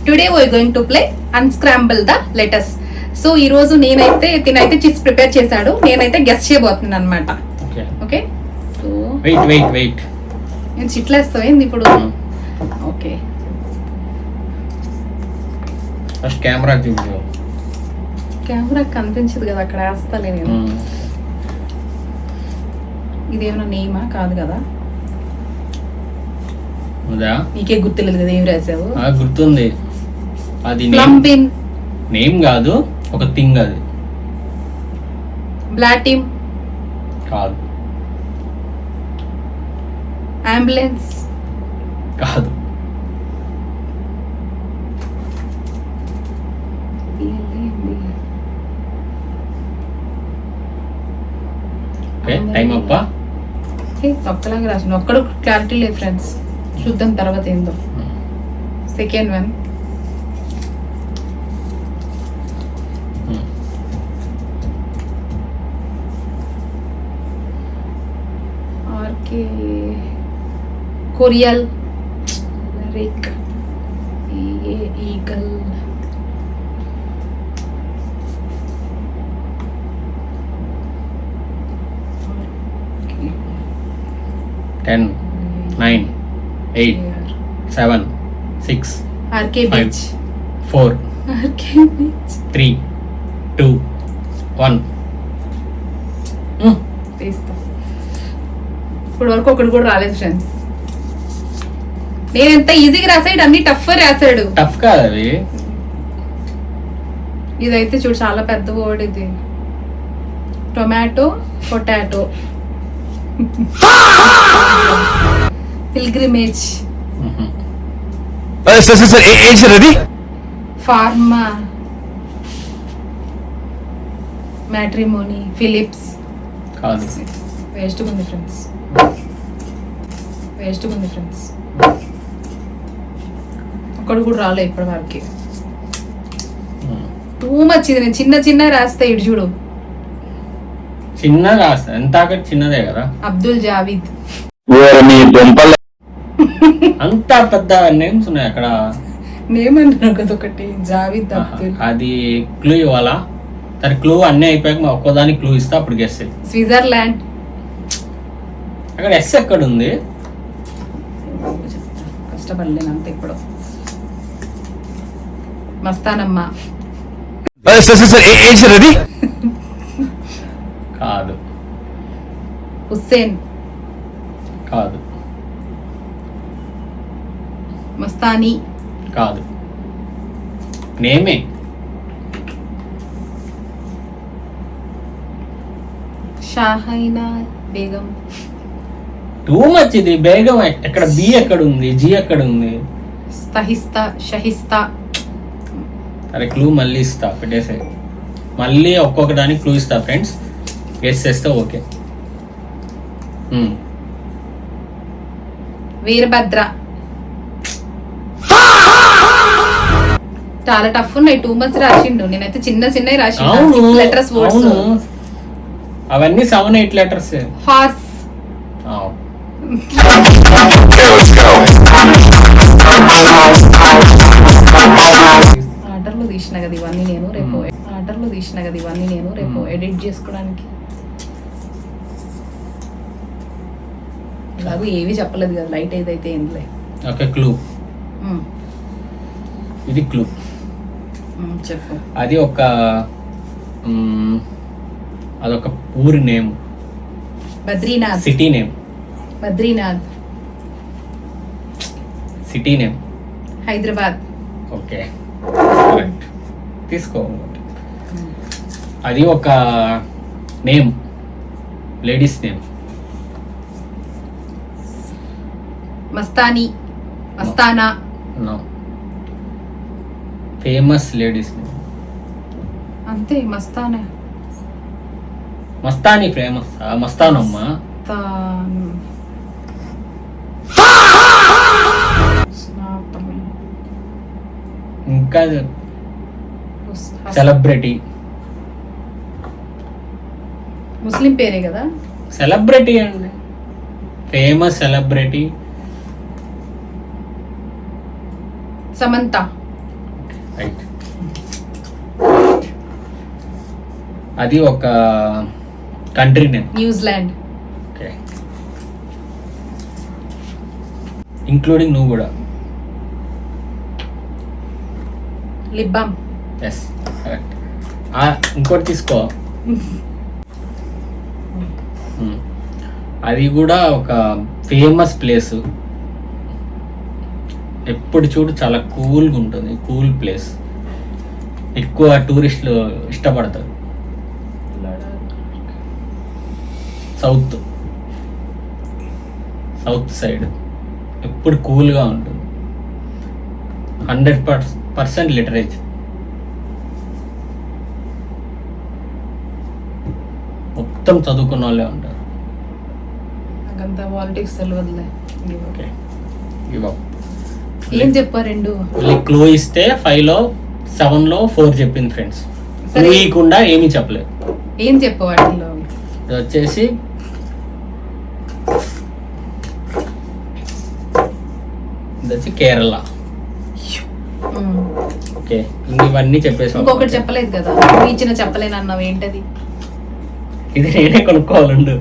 Today we're going to play unscramble the letters. So ఈ రోజు తినైతే chits prepare చేశాడు, నేనైతే గెస్ చేయబోతున్నాను అనమాట. ఓకే, సో వెయిట్ నేను చిట్లు వేస్తావేంది ఇప్పుడు? ఓకే, ఫస్ట్ కెమెరా చూపించు. కెమెరా కనిపించదు కదా, అక్కడ వేస్తాలే నేను. ఇదేమైనా నేమా? కాదు కదా, నీకే గుర్తులేదు కదా ఏం రాసావు. గుర్తుంది, అది ప్లంబిన్ నేమ్ కాదు, ఒక థింగ్. అది బ్లాటిమ్ కాదు, అంబులెన్స్ కాదు, టైం అప్ప. ఒక్కలాగా రాసిన, ఒక్కడు క్లారిటీ లేదు ఫ్రెండ్స్. చూద్దాం తర్వాత ఏందో. సెకండ్ వన్ ఆర్కే కొరియల్ రిక్ ఈగల్ 10, 9, 8, 7, 6, ఆర్కే 5, బీచ్ 4, ఆర్కే బీచ్ 3, 2, 1. తీస్తా. ఇప్పుడు వరకు ఒకటి కూడా రాలేదు ఫ్రెండ్స్. నేను ఎంత ఈజీగా రాసాడు, అన్ని టఫ్ రాసాడు. టఫ్ కాదు అవి. ఇదైతే చూడు చాలా పెద్ద వర్డ్ ఇది. Tomato potato pilgrimage pharma matrimony Philips కాదు. వేస్ట్ ఉంది ఫ్రెండ్స్, వేస్ట్ ఉంది ఫ్రెండ్స్. ఒక్కడు కూడా రాలే ఇప్పటి వరకు. టూ మచ్ ఇది. నేను చిన్న రాస్తా, ఇటు చూడు. చిన్న రాస్తా, ఎంత చిన్నదే కదా. అబ్దుల్ జావీద్. అంత పెద్ద నేమ్స్ ఉన్నాయి అక్కడ. నేమ్ అంటున్నావు కదా ఒకటి, జావీద్ అబ్దుల్. అది క్లూ ఇవ్వాలా? సరే, క్లూ అన్ని అయిపోయాక ఒక్కోదానికి క్లూ ఇస్తా, అప్పుడు గెస్ చేయి. స్విట్జర్లాండ్. అక్కడ ఎస్ ఎక్కడ ఉంది? కష్టపడలేను అంతే ఇప్పుడు. మస్తానమ్మ. కాదు. హుస్సేన్. కాదు. మస్తానీ. కాదు. నేమే. షాహైనా బేగం. టూ మచ్ ఇది. బేగం ఎక్కడ? బి ఎక్కడ ఉంది? జి ఎక్కడ ఉంది? స్తహిస్తా షహిస్తా. అరే, క్లూ మళ్ళీ ఇస్తా, పెట్టేసే. మళ్ళీ ఒక్కొక్క దానికి క్లూ ఇస్తా ఫ్రెండ్స్, గెస్ చేస్తే ఓకే. వీరభద్ర. చాలా టఫ్ ఉన్నాయి, టూ మచ్ రాసిండు. నేనైతే చిన్న రాసిండు. లెటర్స్ వర్డ్స్ అవన్నీ 7, 8 లెటర్స్. హార్స్. ఆర్డర్లో తీసిన కదా ఇవన్నీ నేను రేపు ఎడిట్ చేసుకోవడానికి. ఇలాగూ ఏవి చెప్పలేదు కదా, లైట్ ఏదైతే ఏంలే. Okay, clue. ఇది క్లూ. చెప్పు. అది అదొక ఊరి name. Badrinath. City name. Badrinath. City name. Hyderabad. Okay, correct. తీసుకో. అది ఒక name, ladies name. Mastani. Mastana. No, famous ladies name. అంతే, మస్తానా. మస్తానీ ఫేమస్. మస్తానమ్మా. ఇంకా సెలబ్రిటీ. ముస్లిం పేరే కదా. సెలబ్రిటీ అండి, ఫేమస్ సెలబ్రిటీ. సమంత. రైట్. అది ఒక country name. New Zealand. Okay, including నువ్వు కూడా. Lip balm. Yes, correct. ఇంకోటి తీసుకో. అది కూడా ఒక ఫేమస్ ప్లేస్, ఎప్పుడు చూడు చాలా కూల్గా ఉంటుంది, కూల్ ప్లేస్, ఎక్కువ టూరిస్టులు ఇష్టపడతారు. సౌత్ సైడ్ ఎప్పుడు కూల్గా ఉంటుంది, 100% లిటరేచర్. మొత్తం చదువుకున్న వాళ్ళే ఉంటారు. నాకంతా పాలిటిక్స్ తెలియదులే. Okay, give up. ఏం చెప్పా రెండు? క్లూ ఇస్తే 5లో 7లో 4 చెప్పింది ఫ్రెండ్స్. క్లూ ఇవ్వకుండా ఏమీ చెప్పలేదు. ఏం చెప్పు వాటిల్లో? ఇది వచ్చేసి కేరళ. ఓకే, ఇవన్నీ చెప్పేసాం. ఇంకొకటి చెప్పలేదు కదా, నువ్వు ఇచ్చిన చెప్పలేను అన్నావు, ఏంటది? ఇది నేనే కొనుక్కోవాలండు.